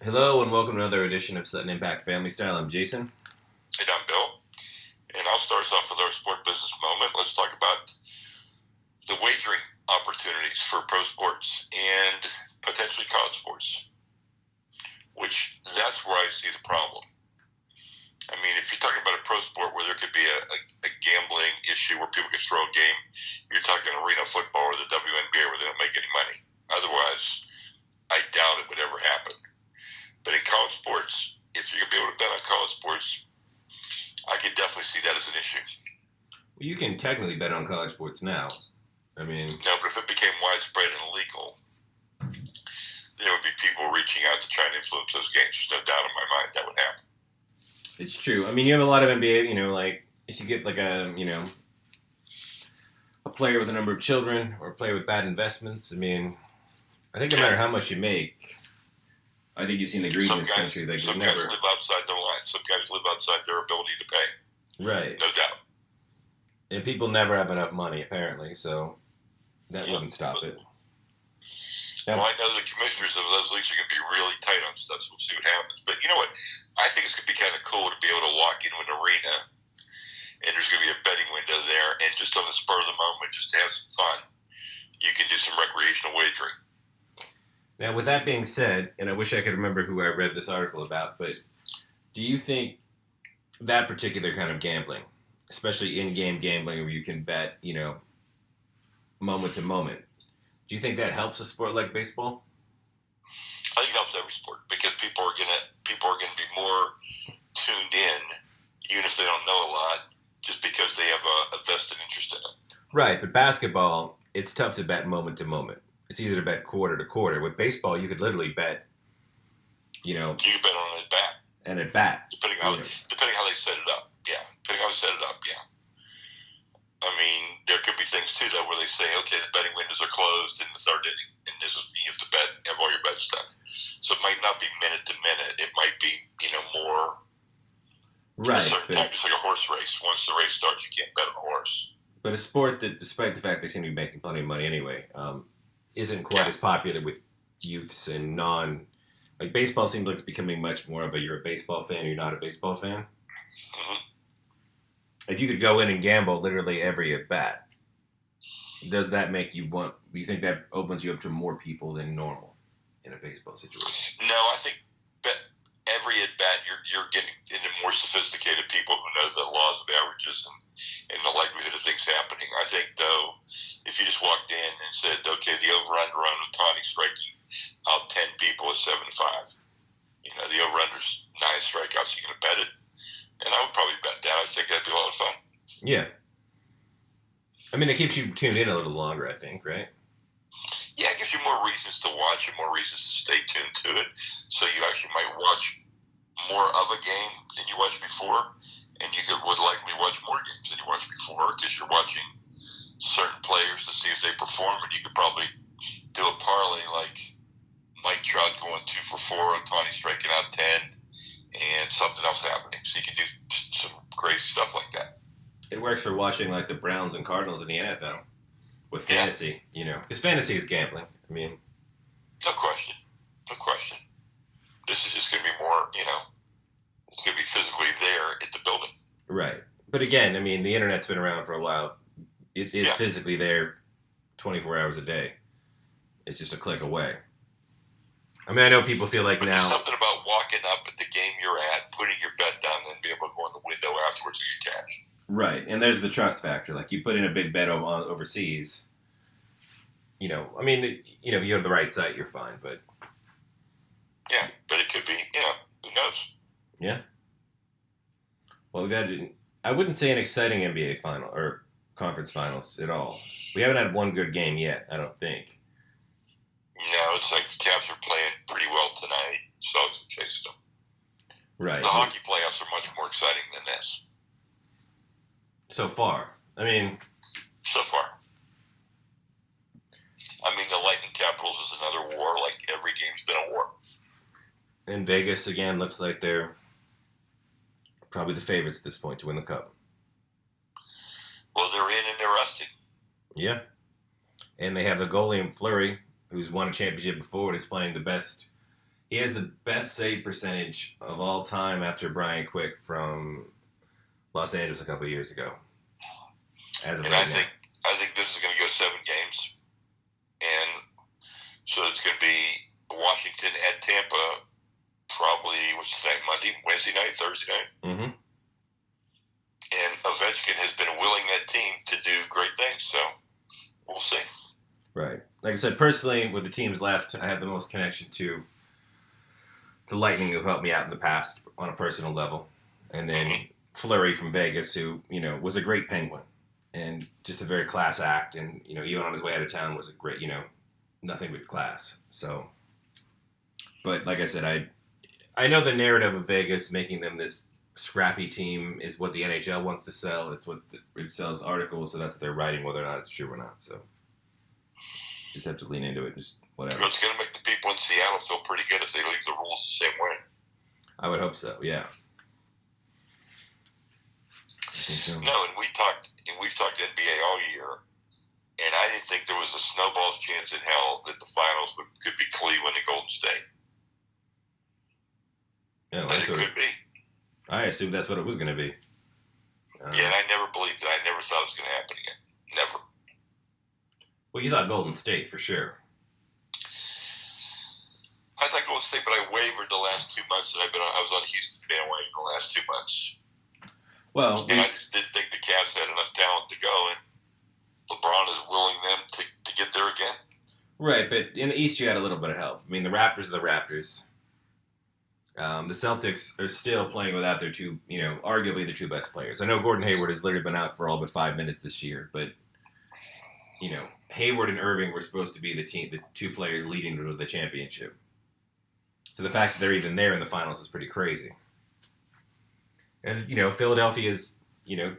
Hello and welcome to another edition of Sutton Impact Family Style. I'm Jason. And I'm Bill. And I'll start us off with our sport business moment. Let's talk about the wagering opportunities for pro sports and potentially college sports, which that's where I see the problem. I mean, if you're talking about a pro sport where there could be a gambling issue where people can throw a game, you're talking arena football or the WNBA where they don't make any money. Otherwise, I doubt it would ever happen. But in college sports, if you're going to be able to bet on college sports, I could definitely see that as an issue. Well, you can technically bet on college sports now. I mean, No, but if it became widespread and illegal, there would be people reaching out to try and influence those games. There's no doubt in my mind that would happen. it's true. I mean, you have a lot of NBA, like if you get like a player with a number of children or a player with bad investments, I mean, I think no matter how much you make, I think you've seen the greed in this country. They some never. guys live outside their line. Some guys live outside their ability to pay. Right. No doubt. And people never have enough money, apparently, so that wouldn't stop it. Well, I know the commissioners of those leagues are going to be really tight on stuff, so we'll see what happens. But you know what? I think it's going to be kind of cool to be able to walk into an arena, and there's going to be a betting window there, and just on the spur of the moment, just to have some fun, you can do some recreational wagering. Now, with that being said, and I wish I could remember who I read this article about, but do you think that particular kind of gambling, especially in-game gambling where you can bet, moment to moment, do you think that helps a sport like baseball? I think it helps every sport because people are gonna be more tuned in, even if they don't know a lot, just because they have a vested interest in it. Right, but basketball, it's tough to bet moment to moment. It's easy to bet quarter to quarter. With baseball, you could literally bet, You can bet on it back, and at bat. depending how they set it up. Yeah, depending how they set it up. Yeah. I mean, there could be things too though where they say, okay, the betting windows are closed in the third inning, and this is you have to have all your bets done. So it might not be minute to minute. It might be more Right, a certain time, just like a horse race. Once the race starts, you can't bet on a horse. but a sport that, despite the fact they seem to be making plenty of money anyway, isn't quite as popular with youths and like baseball seems like it's becoming much more of a you're a baseball fan, you're not a baseball fan. Mm-hmm. If you could go in and gamble literally every at bat, does that make you want? Do you think that opens you up to more people than normal in a baseball situation? No, I think every at bat you're getting into more sophisticated people who know the laws of averages and the likelihood of things happening. I think though, if you just walked in and said, okay, the over under on Otani striking out 10 people is 7-5. The over under's 9 strikeouts. You're gonna bet it, and I would probably bet that. I think that'd be a lot of fun. Yeah, I mean it keeps you tuned in a little longer. I think, right? Yeah, it gives you more reasons to watch and more reasons to stay tuned to it. So you actually might watch more of a game than you watched before, and you would likely watch more games than you watched before because you're watching certain players to see if they perform, and you could probably do a parlay like Mike Trout going 2 for 4, Otani striking out 10, and something else happening. So you can do some crazy stuff like that. It works for watching like the Browns and Cardinals in the NFL with fantasy, because fantasy is gambling. I mean, no question. This is just going to be more, it's going to be physically there at the building. right. But again, I mean, the internet's been around for a while. It is physically there 24 hours a day. It's just a click away. I mean, I know people feel like but now. There's something about walking up at the game you're at, putting your bet down, and then be able to go in the window afterwards and get cash. Right, and there's the trust factor. Like, you put in a big bet overseas, I mean, if you go to the right site, you're fine, but. Yeah, but it could be, who knows? Yeah. Well, we've had, I wouldn't say an exciting NBA final or conference finals at all. We haven't had one good game yet, I don't think. No, it's like the Cavs are playing pretty well tonight. Celtics have chased them. Right. The hockey playoffs are much more exciting than this. So far. I mean. So far. I mean, the Lightning Capitals is another war. Like, every game's been a war. And Vegas, again, looks like they're probably the favorites at this point to win the Cup. Well, they're in and they're resting. Yeah. And they have the goalie in Fleury, who's won a championship before and is playing the best He has the best save percentage of all time after Brian Quick from Los Angeles a couple of years ago. As of And right I think this is going to go 7 games, and so it's going to be Washington at Tampa, probably Monday, Wednesday night, Thursday night. Mm-hmm. And Ovechkin has been willing that team to do great things, so we'll see. Right. Like I said, personally, with the teams left, I have the most connection to Lightning, who've helped me out in the past on a personal level, and then Fleury from Vegas, who was a great Penguin and just a very class act, and even on his way out of town was a great nothing but class. So, but like I said, I know the narrative of Vegas making them this scrappy team is what the NHL wants to sell. It's what it sells articles, so that's what they're writing, whether or not it's true or not. So just have to lean into it, just whatever. It's going to make the people in Seattle feel pretty good if they leave the rules the same way. I would hope so. Yeah. I think so. No, and we've talked NBA all year, and I didn't think there was a snowball's chance in hell that the finals could be Cleveland and Golden State. Yeah, but it could be. I assumed that's what it was going to be. Yeah, and I never believed it. I never thought it was going to happen again. Never. Well, you thought Golden State for sure. I thought Golden State, but I wavered the last 2 months that I was on Houston bandwagon the last 2 months. Well, and I just didn't think the Cavs had enough talent to go, and LeBron is willing them to get there again. Right, but in the East you had a little bit of help. I mean, the Raptors are the Raptors. The Celtics are still playing without their two, arguably the two best players. I know Gordon Hayward has literally been out for all but 5 minutes this year, but Hayward and Irving were supposed to be the two players leading to the championship. So the fact that they're even there in the finals is pretty crazy. And Philadelphia's a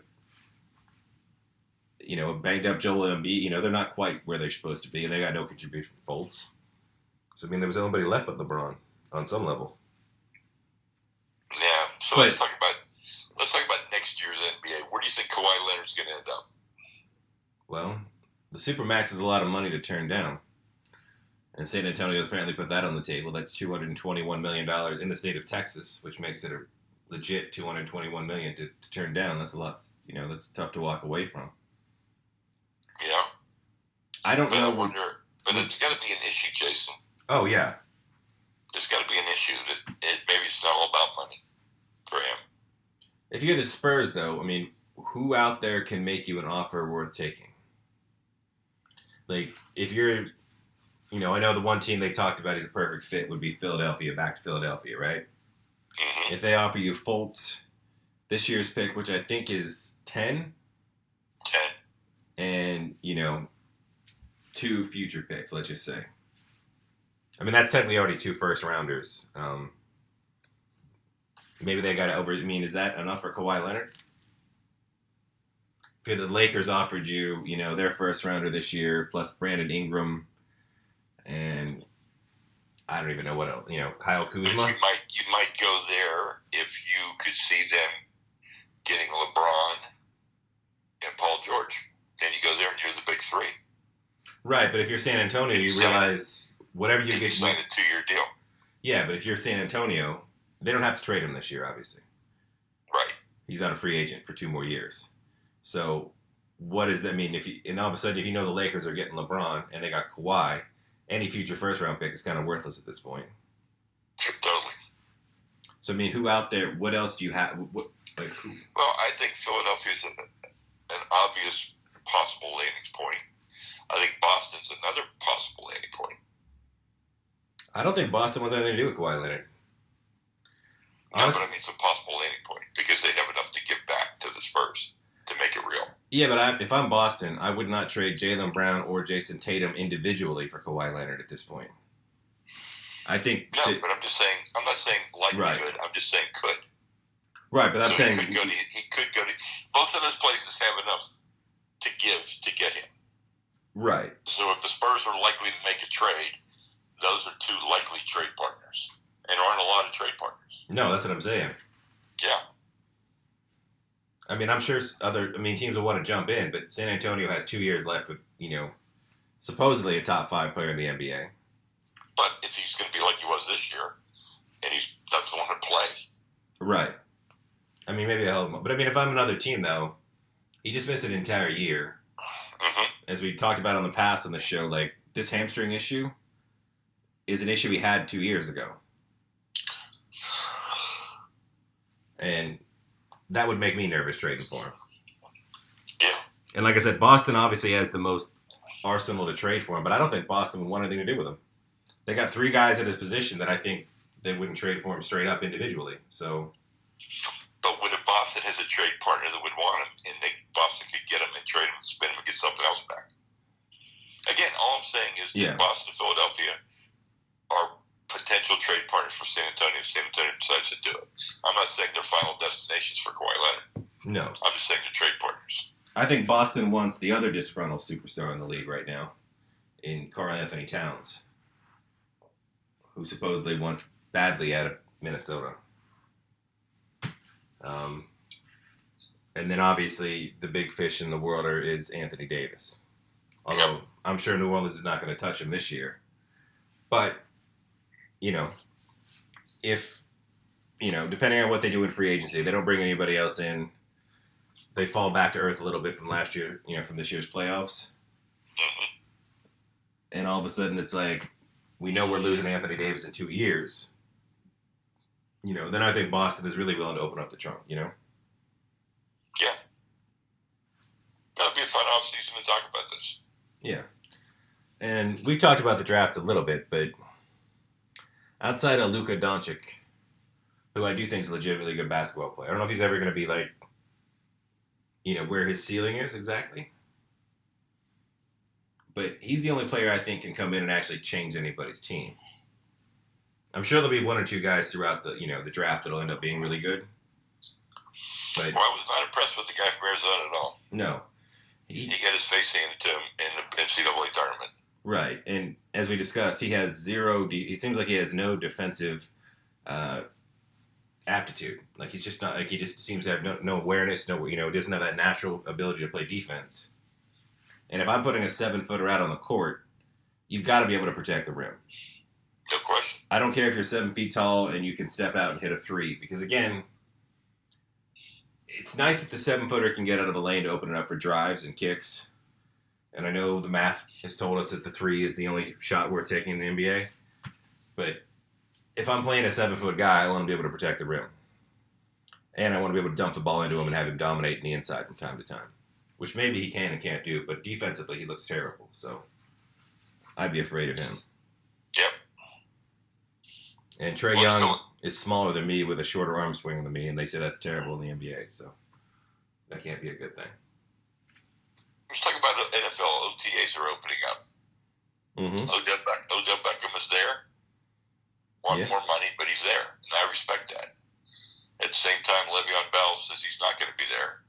banged up Joel Embiid. They're not quite where they're supposed to be, and they got no contribution from Fultz. So there was nobody left but LeBron on some level. Yeah. So let's talk about next year's NBA. Where do you think Kawhi Leonard's going to end up? Well, the Supermax is a lot of money to turn down. And San Antonio's apparently put that on the table. That's $221 million in the state of Texas, which makes it a legit $221 million to turn down. That's a lot. That's tough to walk away from. Yeah. I don't know. I wonder, but it's got to be an issue, Jason. Oh, yeah. There's got to be an issue that maybe it's not all about money for him. If you're the Spurs, though, who out there can make you an offer worth taking? Like, if you're, I know the one team they talked about as a perfect fit would be Philadelphia, back to Philadelphia, right? Mm-hmm. If they offer you Fultz, this year's pick, which I think is 10, and, 2 future picks, let's just say. That's technically already 2 first-rounders. Maybe they got it over. Is that enough for Kawhi Leonard? If the Lakers offered you, their first-rounder this year, plus Brandon Ingram, and I don't even know what else, Kyle Kuzma? You might go there if you could see them getting LeBron and Paul George. Then you go there and you're the big 3. Right, but if you're San Antonio, you realize whatever you get. You sign a 2-year deal. Yeah, but if you're San Antonio, they don't have to trade him this year, obviously. Right. He's not a free agent for 2 more years. So what does that mean? And all of a sudden, if the Lakers are getting LeBron and they got Kawhi, any future first-round pick is kind of worthless at this point. Totally. So, who out there, what else do you have? Who? Well, I think Philadelphia's an obvious possible landing point. I think Boston's another possible landing point. I don't think Boston wants anything to do with Kawhi Leonard. Honestly, no, but it's a possible landing point because they have enough to give back to the Spurs to make it real. Yeah, but if I'm Boston, I would not trade Jaylen Brown or Jason Tatum individually for Kawhi Leonard at this point. I think. No, but I'm just saying. I'm not saying likely right. Could. I'm just saying could. Right, but I'm saying he could go to. Both of those places have enough to give to get him. Right. So if the Spurs are likely to make a trade, those are 2 likely trade partners, and there aren't a lot of trade partners. No, that's what I'm saying. Yeah. I'm sure teams will want to jump in, but San Antonio has 2 years left with, supposedly a top 5 player in the NBA. But if he's going to be like he was this year, maybe I'll help him. But I mean, if I'm another team, though, he just missed an entire year. Mm-hmm. As we talked about in the past on the show, like, this hamstring issue is an issue we had 2 years ago. And that would make me nervous trading for him. Yeah. And like I said, Boston obviously has the most arsenal to trade for him, but I don't think Boston would want anything to do with him. They got 3 guys at his position that I think they wouldn't trade for him straight up individually. So, but when Boston has a trade partner that would want him, and Boston could get him and trade him and spin him and get something else back. Again, all I'm saying is that Boston and Philadelphia are potential trade partners for San Antonio if San Antonio decides to do it. I'm not saying they're final destinations for Kawhi Leonard. No. I'm just saying they're trade partners. I think Boston wants the other disgruntled superstar in the league right now, in Karl Anthony Towns, who supposedly wants badly out of Minnesota. And then obviously the big fish in the world is Anthony Davis. Although I'm sure New Orleans is not going to touch him this year. But, if, depending on what they do in free agency, they don't bring anybody else in, they fall back to earth a little bit from last year, from this year's playoffs. Mm-hmm. And all of a sudden it's like, we know we're losing Anthony Davis in 2 years. Then I think Boston is really willing to open up the trunk, Yeah. That'll be a fun offseason to talk about this. Yeah. And we've talked about the draft a little bit, but outside of Luka Doncic, who I do think is a legitimately good basketball player, I don't know if he's ever going to be like, where his ceiling is exactly. But he's the only player I think can come in and actually change anybody's team. I'm sure there'll be 1 or 2 guys throughout the the draft that'll end up being really good. But I was not impressed with the guy from Arizona at all. No. He got his face handed to him in the NCAA tournament. Right, and as we discussed, he has zero. He seems like he has no defensive aptitude. Like he's just not. Like he just seems to have no awareness. No, doesn't have that natural ability to play defense. And if I'm putting a 7-footer out on the court, you've got to be able to protect the rim. No question. I don't care if you're 7 feet tall and you can step out and hit a 3, because again, it's nice that the 7-footer can get out of the lane to open it up for drives and kicks. And I know the math has told us that the 3 is the only shot we're taking in the NBA. But if I'm playing a 7-foot guy, I want to be able to protect the rim. And I want to be able to dump the ball into him and have him dominate in the inside from time to time. Which maybe he can and can't do, but defensively he looks terrible. So I'd be afraid of him. Yep. And Trae Young is smaller than me with a shorter arm swing than me, and they say that's terrible in the NBA. So that can't be a good thing. Let's talk about NFL. OTAs are opening up. Mm-hmm. Odell Beckham is there. Want more money, but he's there. And I respect that. At the same time, Le'Veon Bell says he's not going to be there.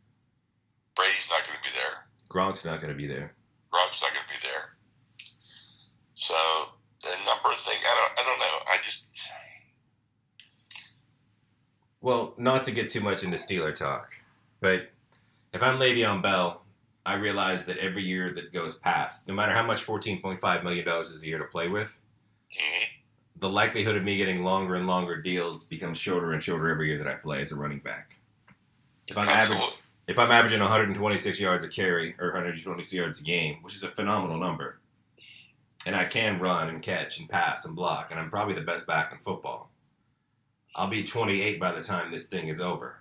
Brady's not going to be there. Gronk's not going to be there. Gronk's not going to be there. So, a number of things. I don't know. Well, not to get too much into Steeler talk, but if I'm Le'Veon Bell, I realize that every year that goes past, no matter how much $14.5 million is a year to play with, the likelihood of me getting longer and longer deals becomes shorter and shorter every year that I play as a running back. If I'm averaging 126 yards a carry or 126 yards a game, which is a phenomenal number, and I can run and catch and pass and block, and I'm probably the best back in football, I'll be 28 by the time this thing is over.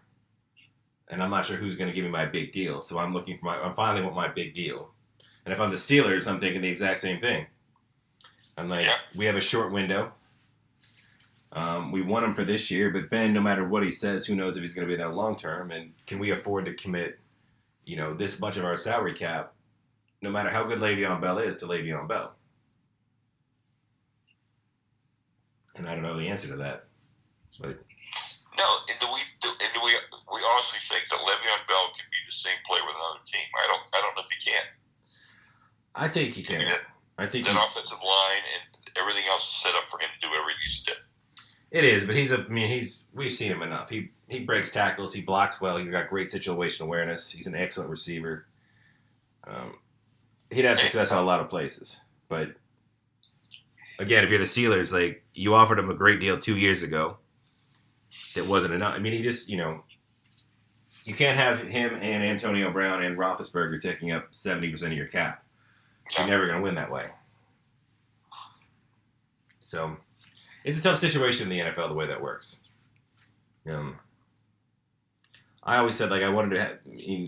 And I'm not sure who's going to give me my big deal. So I'm I finally want my big deal. And if I'm the Steelers, I'm thinking the exact same thing. I'm like, we have a short window. We want him for this year, but Ben, no matter what he says, who knows if he's going to be there long term, and can we afford to commit, this much of our salary cap, no matter how good Le'Veon Bell is, to Le'Veon Bell? And I don't know the answer to that. But no, and do we honestly think that Le'Veon Bell can be the same player with another team? I don't know if he can. I think he can. I think that offensive line and everything else is set up for him to do whatever he needs to do. It is, but we've seen him enough. He breaks tackles, he blocks well, he's got great situational awareness, he's an excellent receiver. He'd have success in a lot of places. But again, if you're the Steelers, like, you offered him a great deal 2 years ago. That wasn't enough. I mean, he just, You can't have him and Antonio Brown and Roethlisberger taking up 70% of your cap. No. You're never going to win that way. So it's a tough situation in the NFL the way that works. I always said I wanted to have.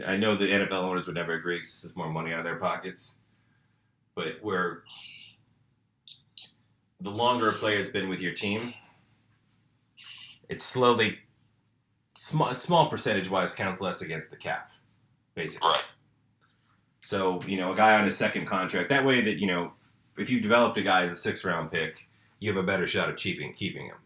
I know the NFL owners would never agree because this is more money out of their pockets. But where the longer a player's been with your team, it's slowly small percentage-wise counts less against the cap, basically. Right. So, a guy on his second contract, that way that, if you developed a guy as a sixth-round pick, you have a better shot of keeping him.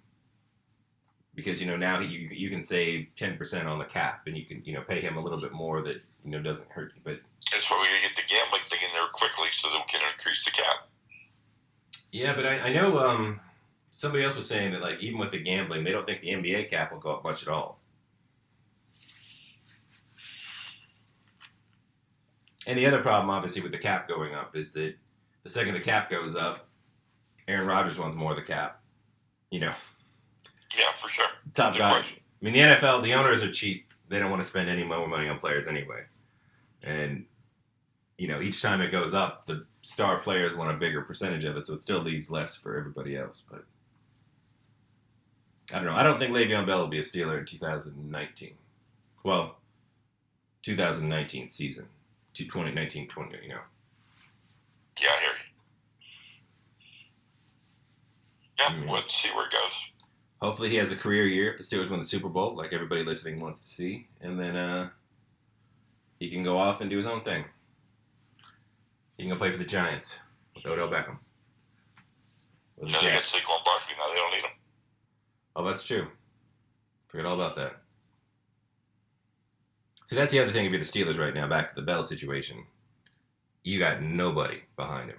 Because, now you can save 10% on the cap, and you can, pay him a little bit more that, doesn't hurt you. But that's why we got to get the gambling thing in there quickly so that we can increase the cap. Yeah, but I know somebody else was saying that, even with the gambling, they don't think the NBA cap will go up much at all. And the other problem, obviously, with the cap going up is that the second the cap goes up, Aaron Rodgers wants more of the cap. Yeah, for sure. Top guy. I mean, the NFL, the owners are cheap. They don't want to spend any more money on players anyway. And, each time it goes up, the star players want a bigger percentage of it, so it still leaves less for everybody else. But I don't know. I don't think Le'Veon Bell will be a Steeler in 2019. Well, 2019 season. 2019-20, Yeah, I hear you. Yeah, we'll see where it goes. Hopefully he has a career year if the Steelers win the Super Bowl, like everybody listening wants to see. And then he can go off and do his own thing. He can go play for the Giants with Odell Beckham. No, they got Saquon Barkley now. They don't need him. Oh, that's true. Forget all about that. See, that's the other thing if you're the Steelers right now, back to the Bell situation. You got nobody behind him.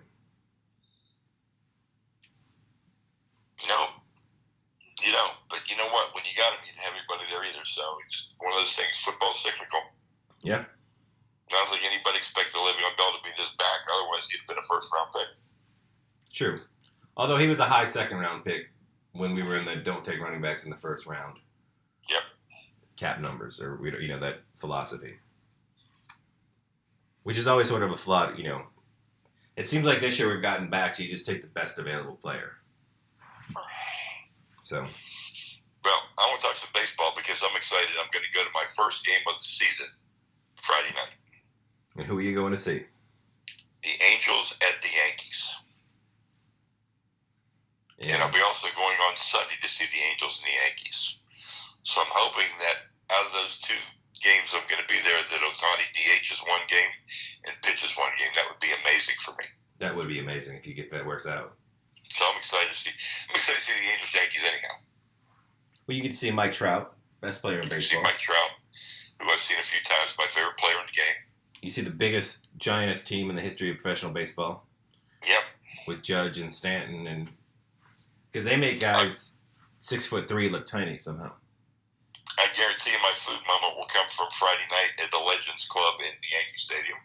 No. You don't. But you know what? When you got him, you didn't have anybody there either. So it's just one of those things. Football's cyclical. Yeah. I don't think anybody expected Le'Veon Bell to be this back. Otherwise, he'd have been a first-round pick. True. Although he was a high second-round pick when we were in the don't take running backs in the first round. Yep. Cap numbers, or that philosophy, which is always sort of a flawed. It seems like this year we've gotten back to you just take the best available player. So, well, I want to talk some baseball because I'm excited. I'm going to go to my first game of the season Friday night. And who are you going to see? The Angels at the Yankees. Yeah. And I'll be also going on Sunday to see the Angels and the Yankees. So I'm hoping that out of those two games I'm going to be there, that Ohtani DHs one game and pitches one game. That would be amazing for me. That would be amazing if you get that works out. So I'm excited to see. the Angels Yankees anyhow. Well, you get to see Mike Trout, best player in baseball. Mike Trout, who I've seen a few times, my favorite player in the game. You see the biggest, giantest team in the history of professional baseball. Yep. With Judge and Stanton, and because they make guys 6'3" look tiny somehow. I guarantee you my food moment will come from Friday night at the Legends Club in the Yankee Stadium.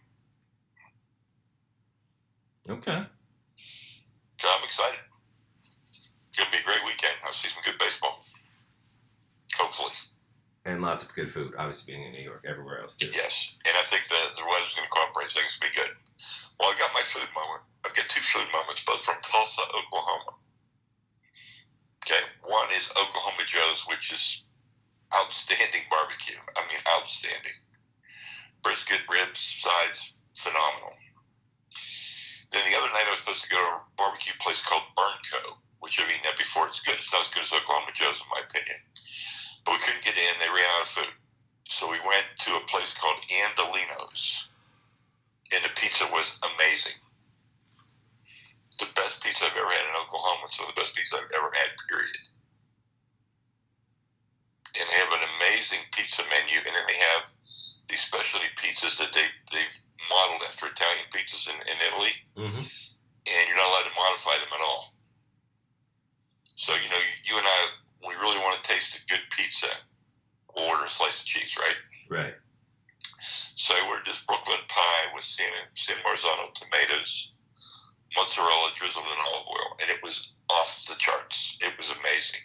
Okay. So I'm excited. It's going to be a great weekend. I'll see some good baseball. Hopefully. And lots of good food, obviously being in New York, everywhere else too. Yes. And I think the weather's going to cooperate, so it's going to be good. Well, I got my food moment. I've got two food moments, both from Tulsa, Oklahoma. Okay. One is Oklahoma Joe's, which is outstanding barbecue. I mean, outstanding. Brisket, ribs, sides, phenomenal. Then the other night I was supposed to go to a barbecue place called Burnco, which I've eaten at before. It's good. It's not as good as Oklahoma Joe's, in my opinion. But we couldn't get in. They ran out of food. So we went to a place called Andolino's. And the pizza was amazing. The best pizza I've ever had in Oklahoma. It's some of the best pizza I've ever had, period. And they have an amazing pizza menu, and then they have these specialty pizzas that they've modeled after Italian pizzas in Italy, and you're not allowed to modify them at all. So, you and I, we really want to taste a good pizza, we'll order a slice of cheese, right? Right. So I ordered this Brooklyn pie with San Marzano tomatoes, mozzarella drizzled in olive oil, and it was off the charts. It was amazing.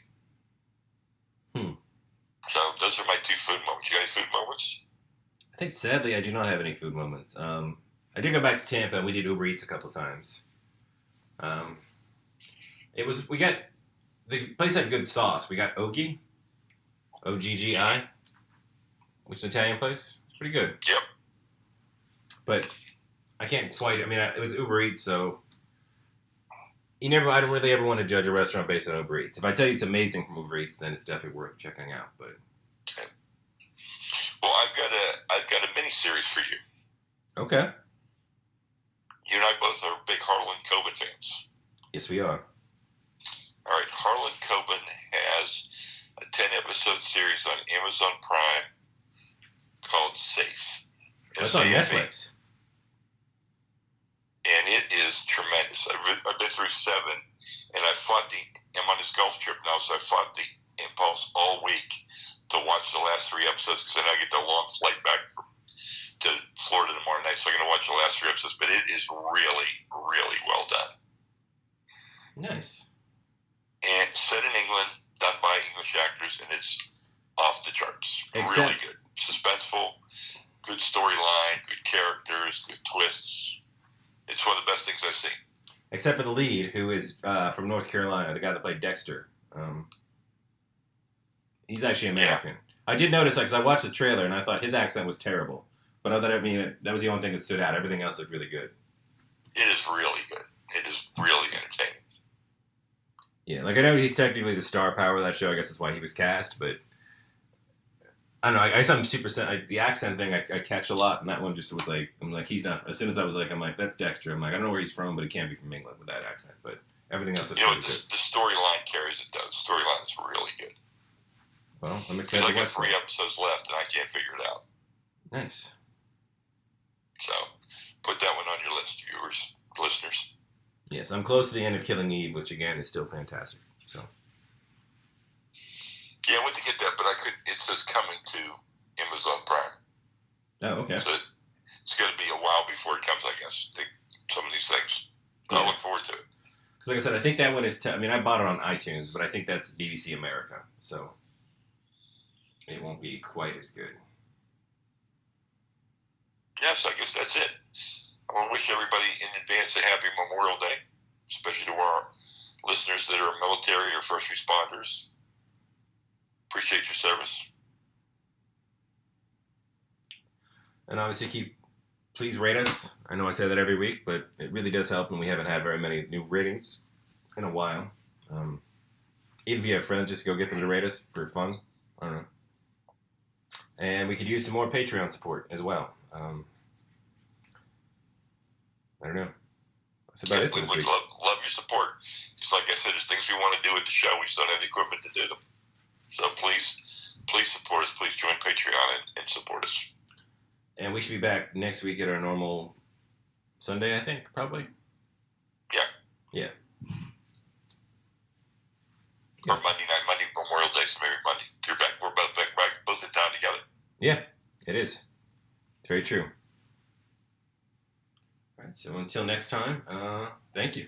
So those are my two food moments. You got any food moments? I think sadly I do not have any food moments. I did go back to Tampa and we did Uber Eats a couple times. We got the place had good sauce. We got Oggi, Oggi, which is an Italian place. It's pretty good. Yep. But I can't quite. I mean, it was Uber Eats, so I don't really ever want to judge a restaurant based on Uber Eats. If I tell you it's amazing from Uber Eats, then it's definitely worth checking out. But okay. Well, I've got a mini series for you. Okay. You and I both are big Harlan Coben fans. Yes, we are. All right, Harlan Coben has a 10-episode series on Amazon Prime called Safe. That's on Netflix. And it is tremendous. I've been through 7, and I'm on this golf trip now, so I fought the impulse all week to watch the last 3 episodes because then I get the long flight back to Florida tomorrow night, so I'm going to watch the last 3 episodes. But it is really, really well done. Nice. And set in England, done by English actors, and it's off the charts. Really good. Suspenseful, good storyline, good characters, good twists. It's one of the best things I've seen. Except for the lead, who is from North Carolina, the guy that played Dexter. He's actually American. Yeah. I did notice, because I watched the trailer, and I thought his accent was terrible. But that was the only thing that stood out. Everything else looked really good. It is really good. It is really entertaining. Yeah, I know he's technically the star power of that show. I guess that's why he was cast, but I don't know. I guess I'm super the accent thing I catch a lot, and that one just was I'm like, he's not. As soon as I was I'm like, that's Dexter. I'm like, I don't know where he's from, but he can't be from England with that accent. But everything else is really good. The storyline carries it, though. The storyline is really good. Well, I'm excited. Because I got 3 episodes left, and I can't figure it out. Nice. So, put that one on your list, listeners. Yes, I'm close to the end of Killing Eve, which again is still fantastic. So. Yeah, I went to get that, but it says coming to Amazon Prime. Oh, okay. So it's going to be a while before it comes, I guess. Some of these things. Yeah. I look forward to it. Because like I said, I think that one is, I bought it on iTunes, but I think that's BBC America. So it won't be quite as good. Yes, I guess that's it. I want to wish everybody in advance a happy Memorial Day, especially to our listeners that are military or first responders. Appreciate your service. And obviously please rate us. I know I say that every week, but it really does help, and we haven't had very many new ratings in a while. Even if you have friends, just go get them to rate us for fun. I don't know. And we could use some more Patreon support as well. I don't know. That's about it for this week. We love your support. Just like I said, there's things we want to do with the show. We just don't have the equipment to do them. So please support us. Please join Patreon and support us. And we should be back next week at our normal Sunday, I think, probably. Yeah. Or Monday Memorial Day, so maybe Monday. You're back. We're both in town together. Yeah, it is. It's very true. All right, so until next time, thank you.